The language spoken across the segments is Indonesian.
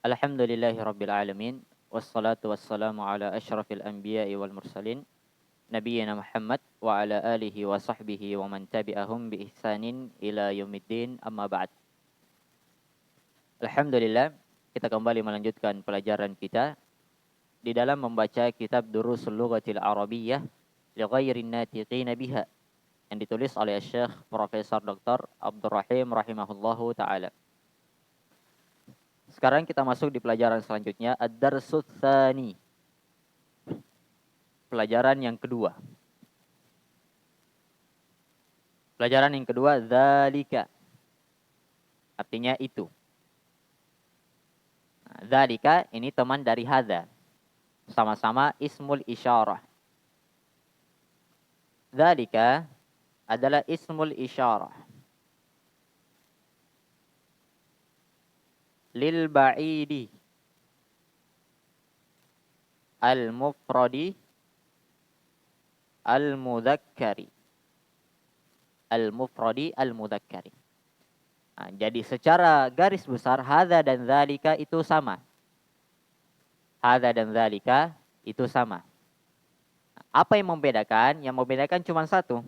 Alhamdulillahi Rabbil Alamin. Wassalatu wassalamu ala ashrafil anbiya'i wal mursalin. Nabiyyina Muhammad wa ala alihi wa sahbihi wa man tabi'ahum bi ihsanin ila yaumiddin amma ba'd. Alhamdulillah, kita kembali melanjutkan pelajaran kita di dalam membaca kitab Durusul Lughatil Arabiyyah li ghairin natiqina biha yang ditulis oleh Syekh Profesor Dr. Abdul Rahim rahimahullahu taala. Sekarang kita masuk di pelajaran selanjutnya, Ad-Darsut Tsani. Pelajaran yang kedua. Pelajaran yang kedua, dzalika. Artinya itu. Nah, dzalika ini teman dari hadza. Sama-sama ismul isyarah. Dzalika adalah ismul isyarah. Lil ba'idi al-mufradi al-mudzakkari. Al-mufradi al-mudzakkari. Nah, jadi secara garis besar hadza dan dzalika itu sama. Hadza dan dzalika itu sama. Apa yang membedakan? Yang membedakan cuma satu.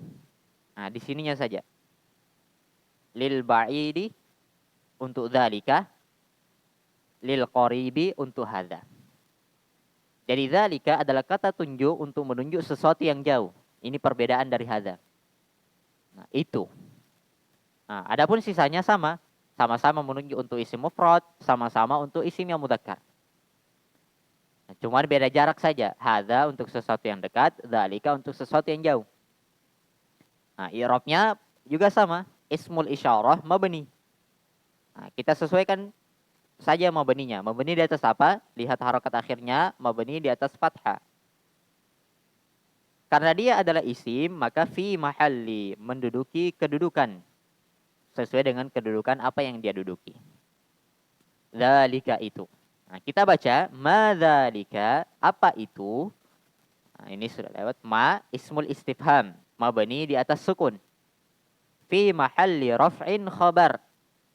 Nah, di sininya saja. Lil ba'idi untuk dzalika, lil qaribi untuk hadza. Jadi dzalika adalah kata tunjuk untuk menunjuk sesuatu yang jauh. Ini perbedaan dari hadza. Nah, itu. Nah, adapun sisanya sama. Sama-sama menunjuk untuk isim mufrad, sama-sama untuk isim yang mudzakkar. Nah, cuma beda jarak saja. Hadza untuk sesuatu yang dekat, dzalika untuk sesuatu yang jauh. Nah, i'rabnya juga sama. Ismul isyarah mabni. Nah, kita sesuaikan saja mabninya. Mabni di atas apa? Lihat harokat akhirnya, mabni di atas fathah. Karena dia adalah isim, maka fi mahalli, menduduki kedudukan. Sesuai dengan kedudukan apa yang dia duduki. Dzalika itu. Nah, kita baca, ma dzalika, apa itu? Nah, ini sudah lewat. Ma, ismul istifham. Mabni di atas sukun. Fi mahalli raf'in khabar.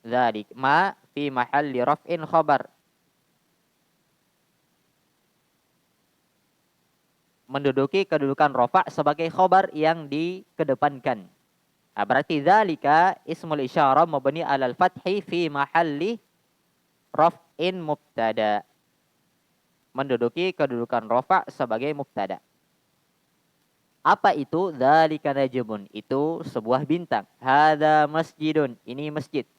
Dzalik, ma, fi mahalli raf'in khabar. Menduduki kedudukan rafa' sebagai khobar yang dikedepankan. Nah, berarti dzalika ismul isyarah mabni alal fathi fi mahalli raf'in mubtada. Menduduki kedudukan rafa' sebagai mubtada. Apa itu? Dzalika najmun, itu sebuah bintang. Hadza masjidun, ini masjid.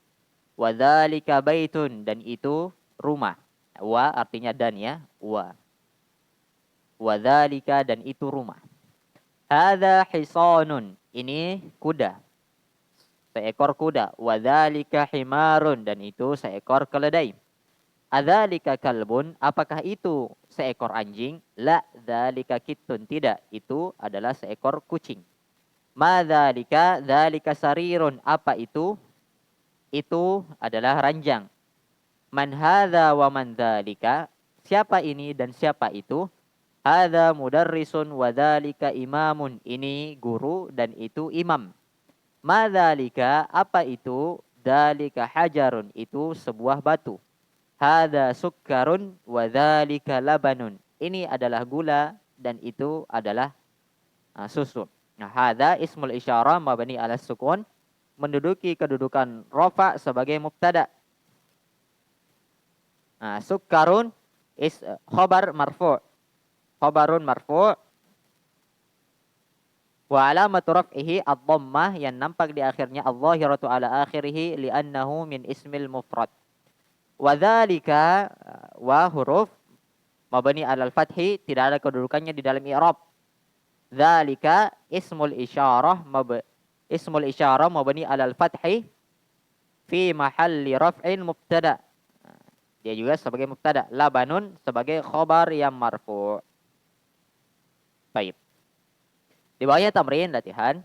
Wa dzalika baitun, dan itu rumah. Wa artinya dan ya, wa. Wa dzalika, dan itu rumah. Hadza hisanun, ini kuda. Seekor kuda. Wa dzalika himarun, dan itu seekor keledai. Adzalika kalbun, apakah itu seekor anjing? La dzalika kittun, tidak, itu adalah seekor kucing. Ma dzalika? Dzalika sarirun, apa itu? Itu adalah ranjang. Man hadza wa man dzalika? Siapa ini dan siapa itu? Hadza mudarrisun wa dzalika imamun, ini guru dan itu imam. Ma dzalika? Apa itu? Dzalika hajarun, itu sebuah batu. Hadza sukkarun wa dzalika labanun, ini adalah gula dan itu adalah susu. Nah, hadza ismul isyarah mabni ala sukun, menduduki kedudukan rafa sebagai mubtada. Nah, sukkarun is khabar marfu'. Khabarun marfu'. Wa alamatu raf'ihi ad-dhammah, yang nampak di akhirnya adh-dhahiratu ala akhirih li'annahu min ismil mufrad. Wa dzalika, wa huruf mabni alal fathi, tidak ada kedudukannya di dalam i'rab. Dzalika ismul isyarah mabni alal fathi fi mahalli raf'in mubtada. Dia juga sebagai mubtada. Labanun sebagai khabar yang marfu'. Baik. Di bawahnya tamrin latihan.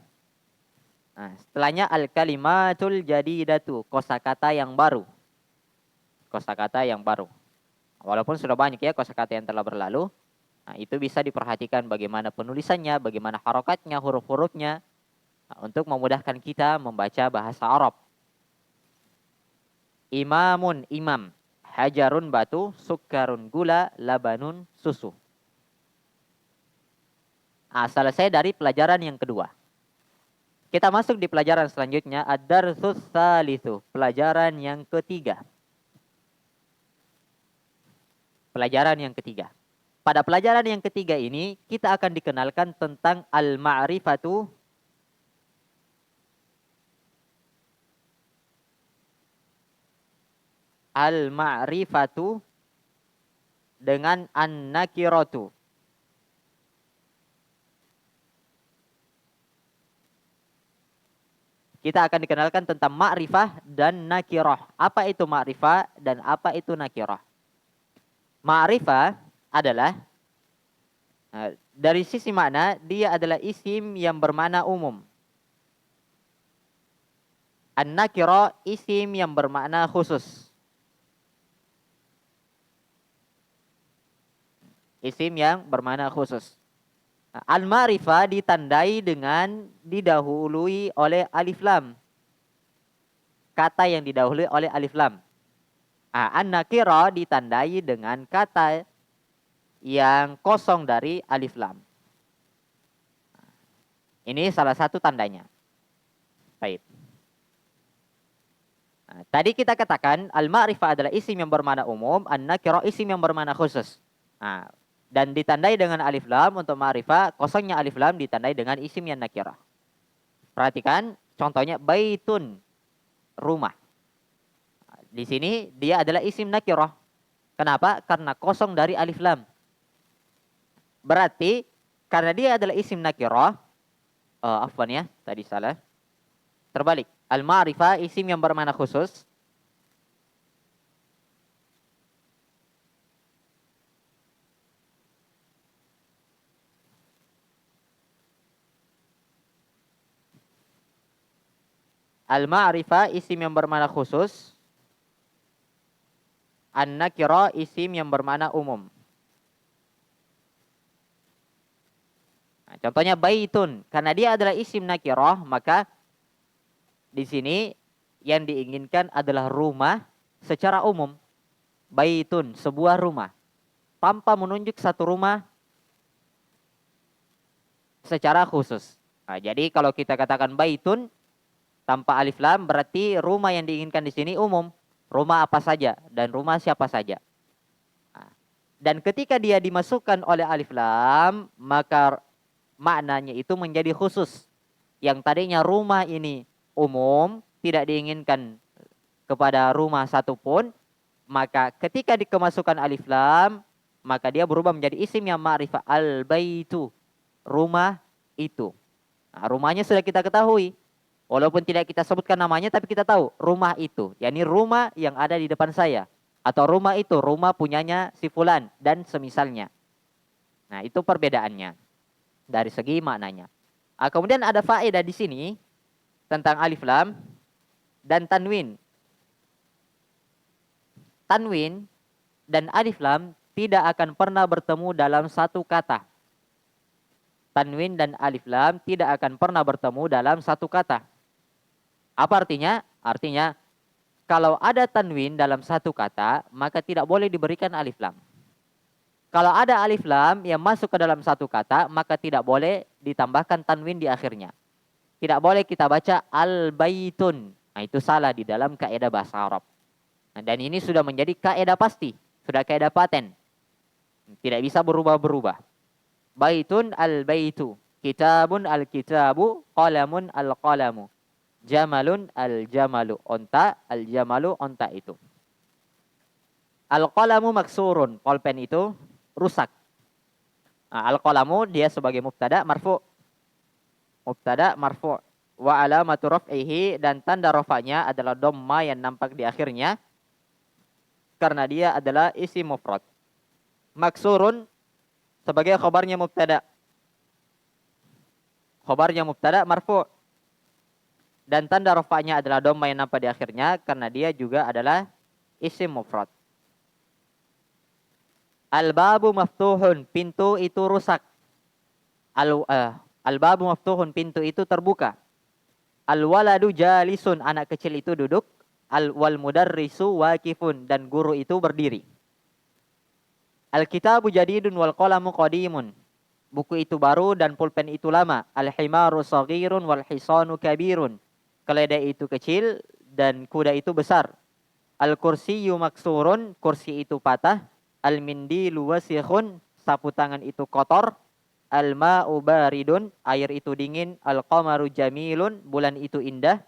Nah, setelahnya al-kalimatul jadidatu, kosakata yang baru. Kosakata yang baru. Walaupun sudah banyak ya kosakata yang telah berlalu. Nah, itu bisa diperhatikan bagaimana penulisannya, bagaimana harokatnya, huruf-hurufnya. Nah, untuk memudahkan kita membaca bahasa Arab. Imamun, imam. hajarun batu, sukarun gula, labanun susu. Selesai dari pelajaran yang kedua. Kita masuk di pelajaran selanjutnya, ad-darsus tsalitsu, pelajaran yang ketiga. Pelajaran yang ketiga. Pada pelajaran yang ketiga ini, kita akan dikenalkan tentang al-ma'rifatu dengan an-nakiratu. Kita akan dikenalkan tentang ma'rifah dan nakirah. Apa itu ma'rifah dan apa itu nakirah? Ma'rifah adalah, dari sisi makna, dia adalah isim yang bermakna umum. An-nakirah isim yang bermakna khusus. Isim yang bermakna khusus. Al-ma'rifah ditandai dengan didahului oleh alif lam. Kata yang didahului oleh alif lam. An-nakirah ditandai dengan kata yang kosong dari alif lam. Ini salah satu tandanya. Baik. Tadi kita katakan al-ma'rifah adalah isim yang bermakna umum, an-nakirah isim yang bermakna khusus. Dan ditandai dengan alif lam untuk ma'rifah, kosongnya alif lam ditandai dengan isim yang nakirah. Perhatikan contohnya baitun, rumah. Di sini dia adalah isim nakirah. Kenapa? Karena kosong dari alif lam. Berarti karena dia adalah isim nakirah, afwan ya, tadi salah. Terbalik. Al-ma'rifah isim yang bermakna khusus. Al-ma'rifah isim yang bermakna khusus. An-nakirah isim yang bermakna umum. Contohnya baitun, karena dia adalah isim nakirah, maka di sini yang diinginkan adalah rumah secara umum. Baitun, sebuah rumah, tanpa menunjuk satu rumah secara khusus. Jadi kalau kita katakan baitun tanpa alif lam, berarti rumah yang diinginkan di sini umum. Rumah apa saja dan rumah siapa saja. Dan ketika dia dimasukkan oleh alif lam, maka maknanya itu menjadi khusus. Yang tadinya rumah ini umum, tidak diinginkan kepada rumah satupun, maka ketika dikemasukan alif lam, maka dia berubah menjadi isim yang ma'rifah, al-baitu, rumah itu. Rumahnya sudah kita ketahui. Walaupun tidak kita sebutkan namanya, tapi kita tahu rumah itu, yakni rumah yang ada di depan saya. Atau rumah itu, rumah punyanya si fulan dan semisalnya. Nah, itu perbedaannya dari segi maknanya. Kemudian ada faedah di sini tentang alif lam dan tanwin. Tanwin dan alif lam tidak akan pernah bertemu dalam satu kata. Tanwin dan alif lam tidak akan pernah bertemu dalam satu kata. Apa artinya? Artinya kalau ada tanwin dalam satu kata, maka tidak boleh diberikan alif lam. Kalau ada alif lam yang masuk ke dalam satu kata, maka tidak boleh ditambahkan tanwin di akhirnya. Tidak boleh kita baca al-baitun. Nah, itu salah di dalam kaidah bahasa Arab. Dan ini sudah menjadi kaidah pasti, sudah kaidah paten. Tidak bisa berubah-berubah. Baitun al-baitu, kitabun al-kitabu, qalamun al-qalamu. Jamalun al-jamalu, onta al-jamalu, onta itu. Al-qalamu maksurun, pulpen itu rusak. Al-qalamu dia sebagai mubtada marfu. Mubtada marfu. Wa alamatu raf'ihi, dan tanda rafa'nya adalah dhamma yang nampak di akhirnya karena dia adalah isim mufrad. Maksurun sebagai khabarnya mubtada. Khabarnya mubtada marfu. Dan tanda rafa'nya adalah dhamma yang nampak di akhirnya karena dia juga adalah isim mufrad. Al-babu maftuhun, pintu itu rusak. Al-babu maftuhun, pintu itu terbuka. Al-waladu jalisun, anak kecil itu duduk. wal mudarrisu waqifun, dan guru itu berdiri. Al-kitabu jadidun wal qalamu qadimun. Buku itu baru dan pulpen itu lama. Al-himaru saghirun wal hisanu kabirun. Keledai itu kecil dan kuda itu besar. Al-kursiyyu maksurun, kursi itu patah. Al-mindilu wasikhun, sapu tangan itu kotor. Al-ma'u baridun, air itu dingin. Al-qamaru jamilun, bulan itu indah.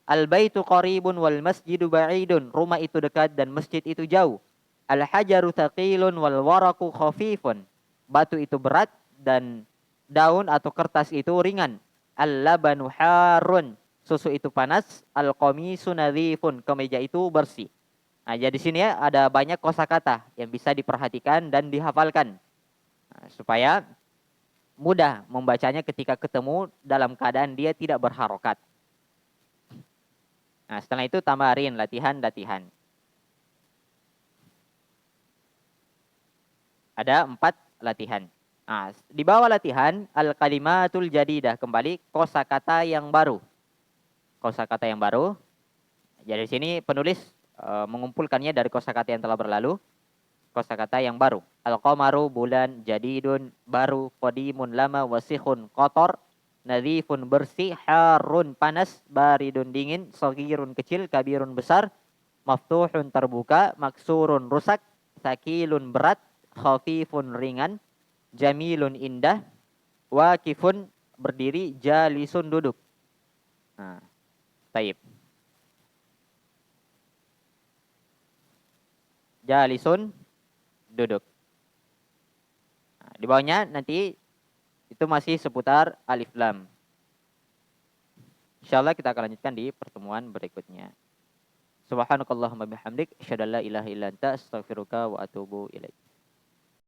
Al-baitu qaribun wal masjidu ba'idun, rumah itu dekat dan masjid itu jauh. Al-hajaru thaqilun wal waraku khafifun, batu itu berat dan daun atau kertas itu ringan. Al-labanu harun, susu itu panas. Al-qamisu nadhifun, kemeja itu bersih. Nah, jadi di sini ya ada banyak kosakata yang bisa diperhatikan dan dihafalkan. Nah, supaya mudah membacanya ketika ketemu dalam keadaan dia tidak berharokat. Nah, setelah itu tamarin, latihan. Ada 4 latihan. Nah, di bawah latihan, al-kalimatul jadidah, kembali kosakata yang baru. Kosakata yang baru. Jadi di sini penulis mengumpulkannya dari kosakata yang telah berlalu. Kosakata yang baru. Al-qamaru, bulan, jadidun, baru, qadimun, lama, wasikhun, kotor, nadhifun, bersih, harun, panas, baridun, dingin, saghirun, kecil, kabirun, besar, maftuhun, terbuka, maksurun, rusak, sakilun, berat, khafifun, ringan, jamilun, indah, waqifun, berdiri, jalisun, duduk. Nah, taib. Jalisun, duduk. Nah, di bawahnya nanti itu masih seputar alif lam. Insyaallah kita akan lanjutkan di pertemuan berikutnya. Subhanakallahumma bihamdik, asyhadu an la ilaha illa anta, astaghfiruka wa atubu ilaik.